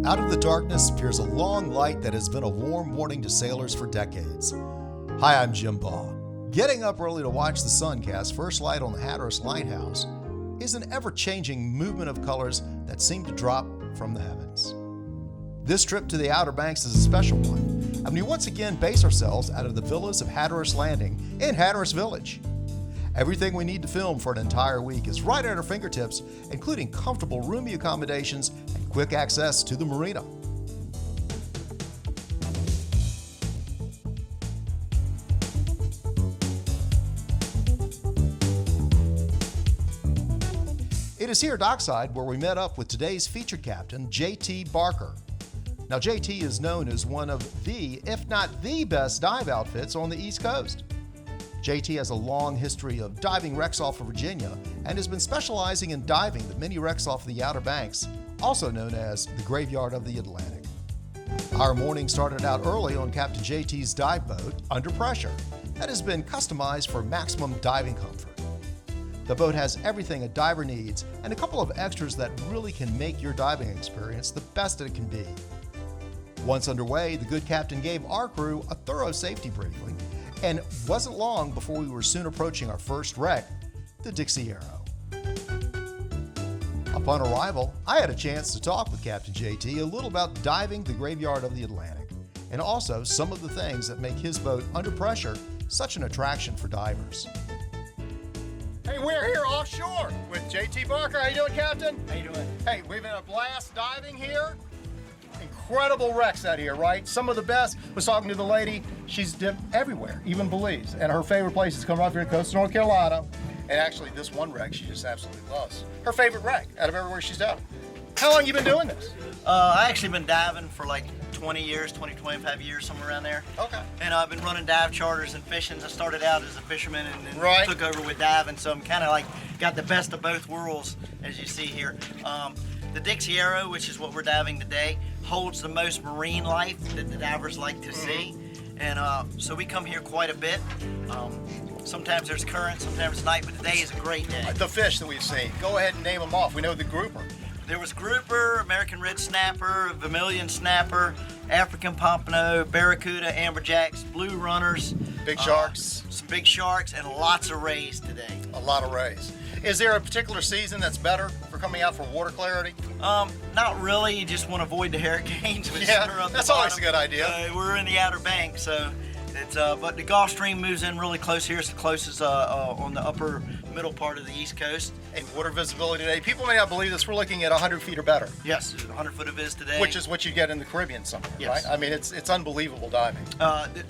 Out of the darkness appears a long light that has been a warm warning to sailors for decades. Hi, I'm Jim Baugh. Getting up early to watch the sun cast first light on the Hatteras lighthouse is an ever-changing movement of colors that seem to drop from the heavens. This trip to the Outer Banks is a special one, and we once again base ourselves out of the villas of Hatteras Landing in Hatteras Village. Everything we need to film for an entire week is right at our fingertips, including comfortable, roomy accommodations and quick access to the marina. It is here dockside where we met up with today's featured captain, J.T. Barker. Now, J.T. is known as one of the, if not the best dive outfits on the East Coast. JT has a long history of diving wrecks off of Virginia and has been specializing in diving the many wrecks off the Outer Banks, also known as the Graveyard of the Atlantic. Our morning started out early on Captain JT's dive boat, Under Pressure, that has been customized for maximum diving comfort. The boat has everything a diver needs and a couple of extras that really can make your diving experience the best it can be. Once underway, the good captain gave our crew a thorough safety briefing, and it wasn't long before we were soon approaching our first wreck, the Dixie Arrow. Upon arrival, I had a chance to talk with Captain JT a little about diving the Graveyard of the Atlantic, and also some of the things that make his boat, Under Pressure, such an attraction for divers. Hey, we're here offshore with JT Barker. How you doing, Captain? How you doing? Hey, we've had a blast diving here. Incredible wrecks out here, right? Some of the best. Was talking to the lady. She's dipped everywhere, even Belize. And her favorite place is coming up here to the coast of North Carolina. And actually, this one wreck she just absolutely loves. Her favorite wreck out of everywhere she's done. How long you been doing this? I actually been diving for like 20 years, 25 years, somewhere around there. Okay. And I've been running dive charters and fishing. I started out as a fisherman and then Right. took over with diving. So I'm kind of like got the best of both worlds, as you see here. The Dixie Arrow, which is what we're diving today, holds the most marine life that the divers like to see. And so we come here quite a bit. Sometimes there's current, sometimes it's night, but today is a great day. The fish that we've seen. Go ahead and name them off. We know the grouper. There was grouper, American red snapper, vermilion snapper, African pompano, barracuda, amberjacks, blue runners. Big sharks. Some big sharks and lots of rays today. A lot of rays. Is there a particular season that's better for coming out for water clarity? Not really. You just want to avoid the hurricanes. which Yeah, are up the that's always bottom. a good idea. We're in the Outer Banks, so it's. But the Gulf Stream moves in really close here. It's the closest on the upper middle part of the East Coast. And water visibility today, people may not believe this, we're looking at 100 feet or better. Yes, 100 foot of viz today. Which is what you get in the Caribbean somewhere, Yes. right? I mean, it's unbelievable diving.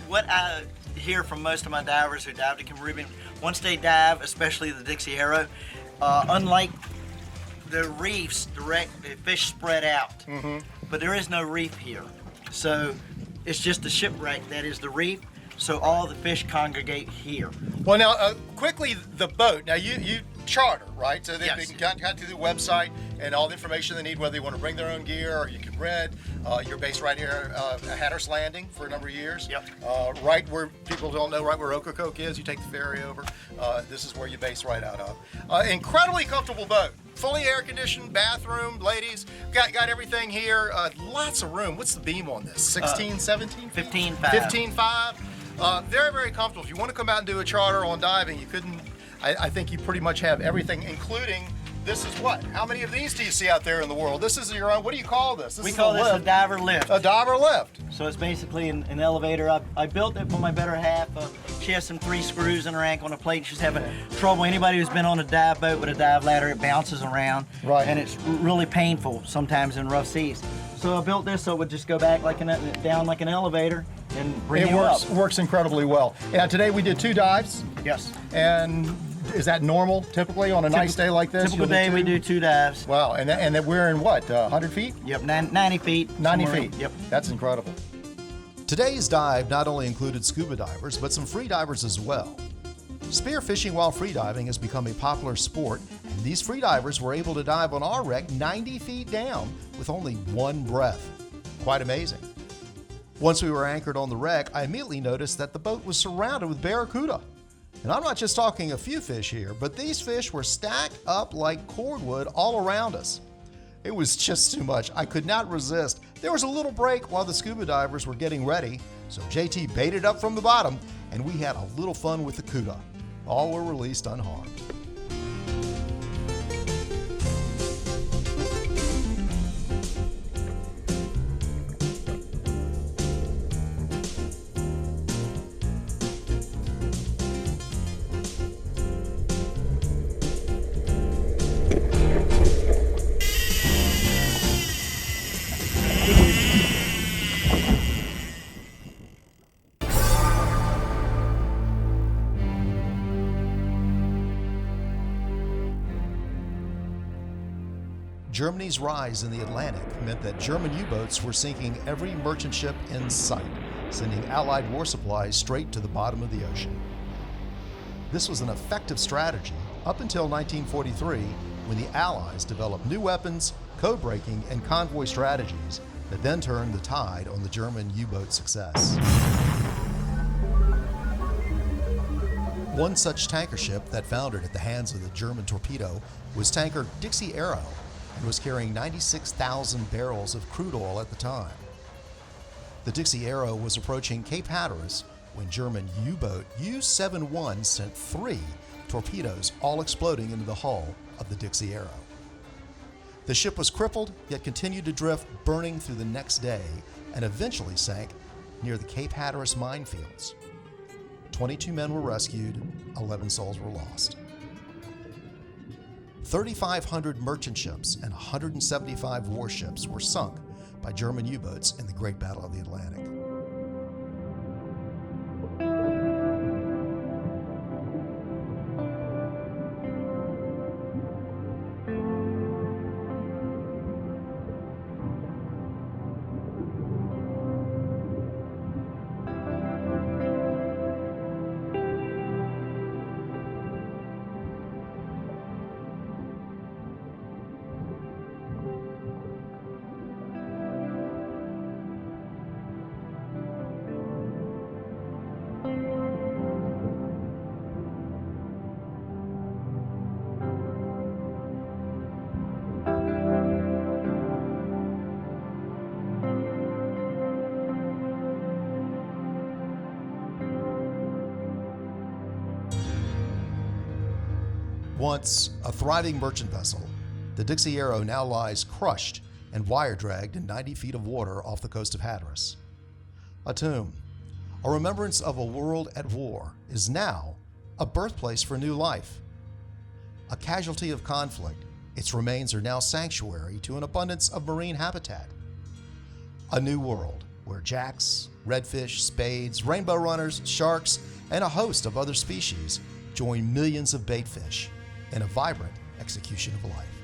What I hear from most of my divers who dive the Caribbean, once they dive, especially the Dixie Arrow, unlike the reefs, the fish spread out, but there is no reef here. So it's just a shipwreck that is the reef, so all the fish congregate here. Well, now, quickly, the boat. Now, you charter, right? So they Yes. can contact you through the website and all the information they need, whether they want to bring their own gear or you can rent. You're based right here at Hatteras Landing for a number of years. Yep. Right where people don't know, right where Ocracoke is, you take the ferry over. This is where you base right out of. Incredibly comfortable boat. Fully air conditioned, bathroom, ladies. Got everything here. Lots of room. What's the beam on this? 16, 17? 15.5. 15.5. Very, very comfortable. If you want to come out and do a charter on diving, you couldn't. I think you pretty much have everything, including this is what? How many of these do you see out there in the world? This is your own. What do you call this? We is call a this a lift. diver lift. A diver lift. So it's basically an elevator. I built it for my better half. She has some 3 screws in her ankle and a plate. She's having trouble. Anybody who's been on a dive boat with a dive ladder, it bounces around. Right. And it's really painful sometimes in rough seas. So I built this so it would just go back down like an elevator and bring It you works up. works incredibly well. Yeah, today we did 2 dives. Yes. And is that normal typically on a nice day like this? Typical You'll day we do 2 dives. Wow, and then we're in what, 100 feet? Yep, 90 feet. 90 somewhere. feet. Yep. That's incredible. Today's dive not only included scuba divers, but some free divers as well. Spear fishing while freediving has become a popular sport, and these freedivers were able to dive on our wreck 90 feet down with only 1 breath. Quite amazing. Once we were anchored on the wreck, I immediately noticed that the boat was surrounded with barracuda. And I'm not just talking a few fish here, but these fish were stacked up like cordwood all around us. It was just too much. I could not resist. There was a little break while the scuba divers were getting ready, so JT baited up from the bottom, and we had a little fun with the CUDA. All were released unharmed. Germany's rise in the Atlantic meant that German U-boats were sinking every merchant ship in sight, sending Allied war supplies straight to the bottom of the ocean. This was an effective strategy up until 1943, when the Allies developed new weapons, code-breaking, and convoy strategies that then turned the tide on the German U-boat success. One such tanker ship that foundered at the hands of the German torpedo was tanker Dixie Arrow, and was carrying 96,000 barrels of crude oil at the time. The Dixie Arrow was approaching Cape Hatteras when German U-boat U-71 sent 3 torpedoes, all exploding into the hull of the Dixie Arrow. The ship was crippled, yet continued to drift, burning through the next day, and eventually sank near the Cape Hatteras minefields. 22 men were rescued, 11 souls were lost. 3,500 merchant ships and 175 warships were sunk by German U-boats in the Great Battle of the Atlantic. Once a thriving merchant vessel, the Dixie Arrow now lies crushed and wire-dragged in 90 feet of water off the coast of Hatteras. A tomb, a remembrance of a world at war, is now a birthplace for new life. A casualty of conflict, its remains are now sanctuary to an abundance of marine habitat. A new world where jacks, redfish, spades, rainbow runners, sharks, and a host of other species join millions of baitfish in a vibrant execution of life.